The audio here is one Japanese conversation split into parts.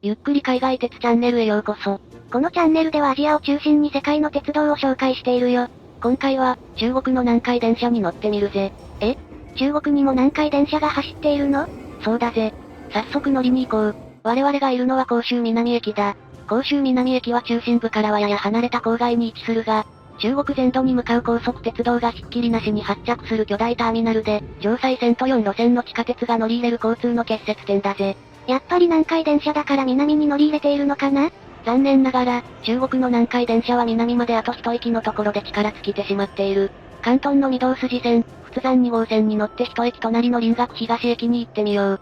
ゆっくり海外鉄チャンネルへようこそ。このチャンネルではアジアを中心に世界の鉄道を紹介しているよ。今回は、中国の南海電車に乗ってみるぜ。え？中国にも南海電車が走っているの？そうだぜ。早速乗りに行こう。我々がいるのは広州南駅だ。広州南駅は中心部からはやや離れた郊外に位置するが、中国全土に向かう高速鉄道がひっきりなしに発着する巨大ターミナルで、城西線と4路線の地下鉄が乗り入れる交通の結節点だぜ。やっぱり南海電車だから南に乗り入れているのかな？残念ながら、中国の南海電車は南まであと一駅のところで力尽きてしまっている。広東の御堂筋線、仏山2号線に乗って一駅隣の林岳東駅に行ってみよう。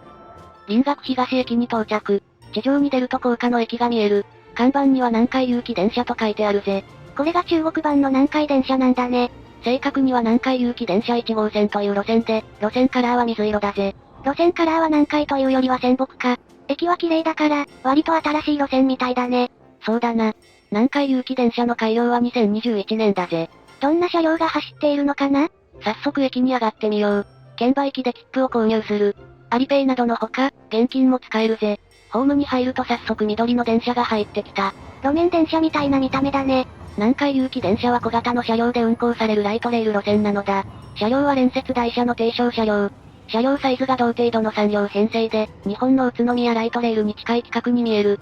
林岳東駅に到着。地上に出ると高架の駅が見える。看板には南海有機電車と書いてあるぜ。これが中国版の南海電車なんだね。正確には南海有機電車1号線という路線で、路線カラーは水色だぜ。路線カラーは南海というよりは仙北か。駅は綺麗だから、割と新しい路線みたいだね。そうだな。南海有機電車の開業は2021年だぜ。どんな車両が走っているのかな？早速駅に上がってみよう。券売機で切符を購入する。アリペイなどのほか、現金も使えるぜ。ホームに入ると早速緑の電車が入ってきた。路面電車みたいな見た目だね。南海有機電車は小型の車両で運行されるライトレール路線なのだ。車両は連接台車の低床車両。車両サイズが同程度の3両編成で、日本の宇都宮ライトレールに近い規格に見える。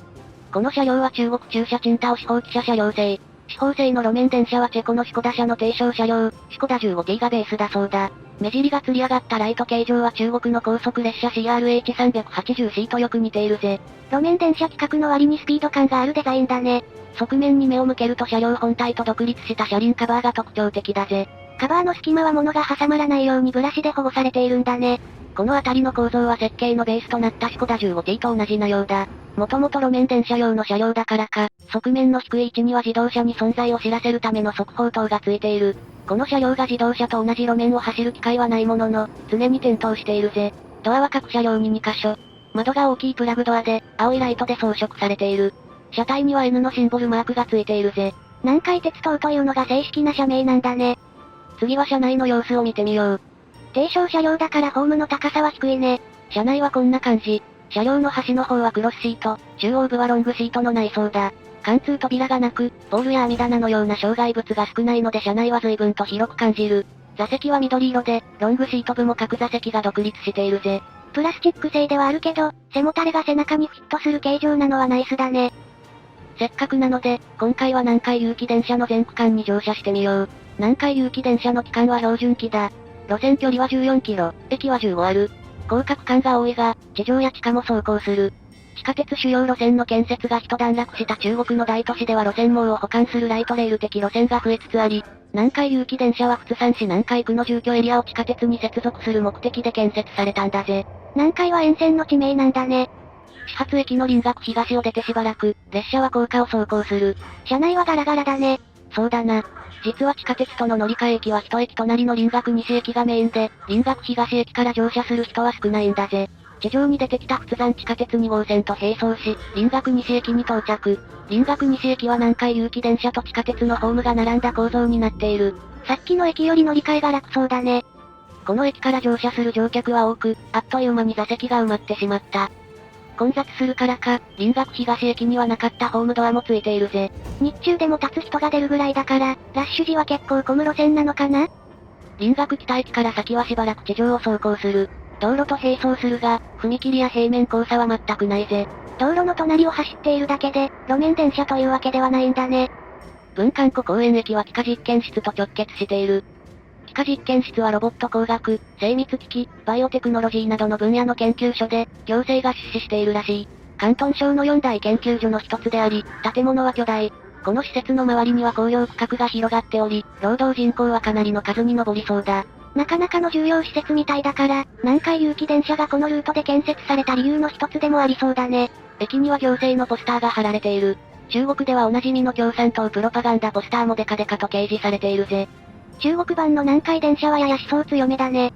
この車両は中国中車チンタオ四方汽車車両製。四方製の路面電車はチェコのシコダ車の低床車両、シコダ 15T がベースだそうだ。目尻が吊り上がったライト形状は中国の高速列車 CRH380C とよく似ているぜ。路面電車規格の割にスピード感があるデザインだね。側面に目を向けると車両本体と独立した車輪カバーが特徴的だぜ。カバーの隙間は物が挟まらないようにブラシで保護されているんだね。この辺りの構造は設計のベースとなったシコダ 15T と同じなようだ。もともと路面電車用の車両だからか、側面の低い位置には自動車に存在を知らせるための速報灯がついている。この車両が自動車と同じ路面を走る機会はないものの、常に点灯しているぜ。ドアは各車両に2箇所。窓が大きいプラグドアで、青いライトで装飾されている。車体には N のシンボルマークがついているぜ。南海鉄道というのが正式な社名なんだね。次は車内の様子を見てみよう。低床車両だからホームの高さは低いね。車内はこんな感じ。車両の端の方はクロスシート、中央部はロングシートの内装だ。貫通扉がなく、ボールや網棚のような障害物が少ないので車内は随分と広く感じる。座席は緑色で、ロングシート部も各座席が独立しているぜ。プラスチック製ではあるけど、背もたれが背中にフィットする形状なのはナイスだね。せっかくなので、今回は南海有機電車の全区間に乗車してみよう。南海有機電車の期間は標準期だ。路線距離は14キロ、駅は15ある。高架区間が多いが、地上や地下も走行する。地下鉄主要路線の建設が一段落した中国の大都市では路線網を補完するライトレール的路線が増えつつあり、南海有機電車は仏山市南海区の住居エリアを地下鉄に接続する目的で建設されたんだぜ。南海は沿線の地名なんだね。始発駅の林岳東を出てしばらく、列車は高架を走行する。車内はガラガラだね。そうだな。実は地下鉄との乗り換え駅は一駅隣の林岳西駅がメインで、林岳東駅から乗車する人は少ないんだぜ。地上に出てきた仏山地下鉄2号線と並走し、林岳西駅に到着。林岳西駅は南海有機電車と地下鉄のホームが並んだ構造になっている。さっきの駅より乗り換えが楽そうだね。この駅から乗車する乗客は多く、あっという間に座席が埋まってしまった。混雑するからか、林岳東駅にはなかったホームドアもついているぜ。日中でも立つ人が出るぐらいだから、ラッシュ時は結構混む路線なのかな？林岳北駅から先はしばらく地上を走行する。道路と並走するが、踏切や平面交差は全くないぜ。道路の隣を走っているだけで、路面電車というわけではないんだね。文漢湖公園駅は機械実験室と直結している。機械実験室はロボット工学、精密機器、バイオテクノロジーなどの分野の研究所で、行政が出資しているらしい。広東省の4大研究所の一つであり、建物は巨大。この施設の周りには工業区画が広がっており、労働人口はかなりの数に上りそうだ。なかなかの重要施設みたいだから、南海有機電車がこのルートで建設された理由の一つでもありそうだね。駅には行政のポスターが貼られている。中国ではおなじみの共産党プロパガンダポスターもデカデカと掲示されているぜ。中国版の南海電車はやや思想強めだね。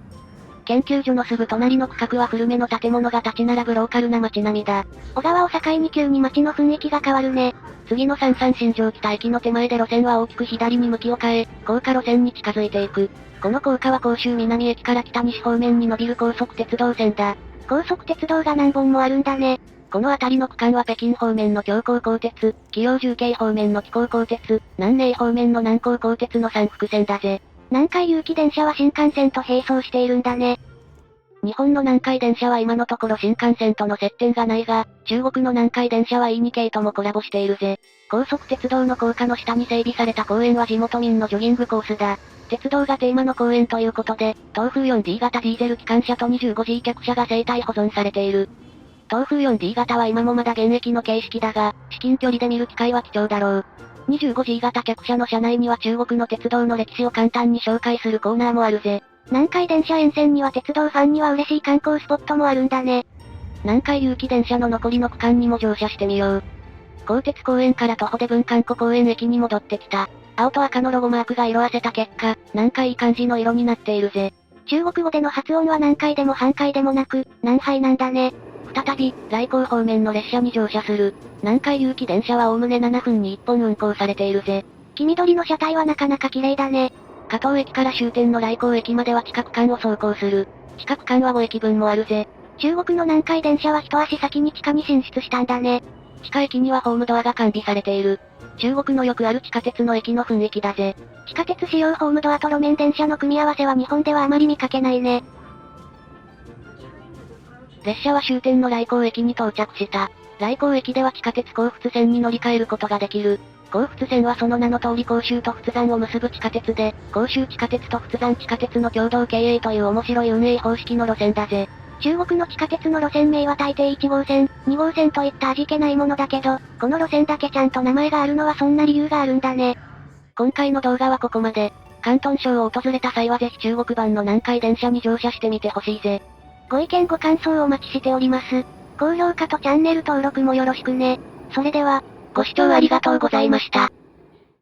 研究所のすぐ隣の区画は古めの建物が立ち並ぶローカルな街並みだ。小川を境に急に街の雰囲気が変わるね。次の三山新城北駅の手前で路線は大きく左に向きを変え、高架路線に近づいていく。この高架は広州南駅から北西方面に伸びる高速鉄道線だ。高速鉄道が何本もあるんだね。この辺りの区間は北京方面の京杭高鉄、紀陽重慶方面の紀行高鉄、南寧方面の南高高鉄の3複線だぜ。南海有機電車は新幹線と並走しているんだね。日本の南海電車は今のところ新幹線との接点がないが、中国の南海電車は E2 系ともコラボしているぜ。高速鉄道の高架の下に整備された公園は地元民のジョギングコースだ。鉄道がテーマの公園ということで、東風 4D 型ディーゼル機関車と 25G 客車が生態保存されている。東風 4D 型は今もまだ現役の形式だが、至近距離で見る機会は貴重だろう。25G 型客車の車内には中国の鉄道の歴史を簡単に紹介するコーナーもあるぜ。南海電車沿線には鉄道ファンには嬉しい観光スポットもあるんだね。南海有機電車の残りの区間にも乗車してみよう。鋼鉄公園から徒歩で文漢湖公園駅に戻ってきた。青と赤のロゴマークが色あせた結果、南海いい感じの色になっているぜ。中国語での発音は南海でも半海でもなく、南海なんだね。再び、来光方面の列車に乗車する。南海有機電車はおおむね7分に1本運行されているぜ。黄緑の車体はなかなか綺麗だね。加東駅から終点の来光駅までは地下区間を走行する。地下区間は5駅分もあるぜ。中国の南海電車は一足先に地下に進出したんだね。地下駅にはホームドアが完備されている。中国のよくある地下鉄の駅の雰囲気だぜ。地下鉄仕様ホームドアと路面電車の組み合わせは日本ではあまり見かけないね。列車は終点の来光駅に到着した。来光駅では地下鉄甲府線に乗り換えることができる。甲府線はその名の通り甲州と仏山を結ぶ地下鉄で、甲州地下鉄と仏山地下鉄の共同経営という面白い運営方式の路線だぜ。中国の地下鉄の路線名は大抵1号線、2号線といった味気ないものだけど、この路線だけちゃんと名前があるのはそんな理由があるんだね。今回の動画はここまで。広東省を訪れた際はぜひ中国版の南海電車に乗車してみてほしいぜ。ご意見ご感想お待ちしております。高評価とチャンネル登録もよろしくね。それでは、ご視聴ありがとうございました。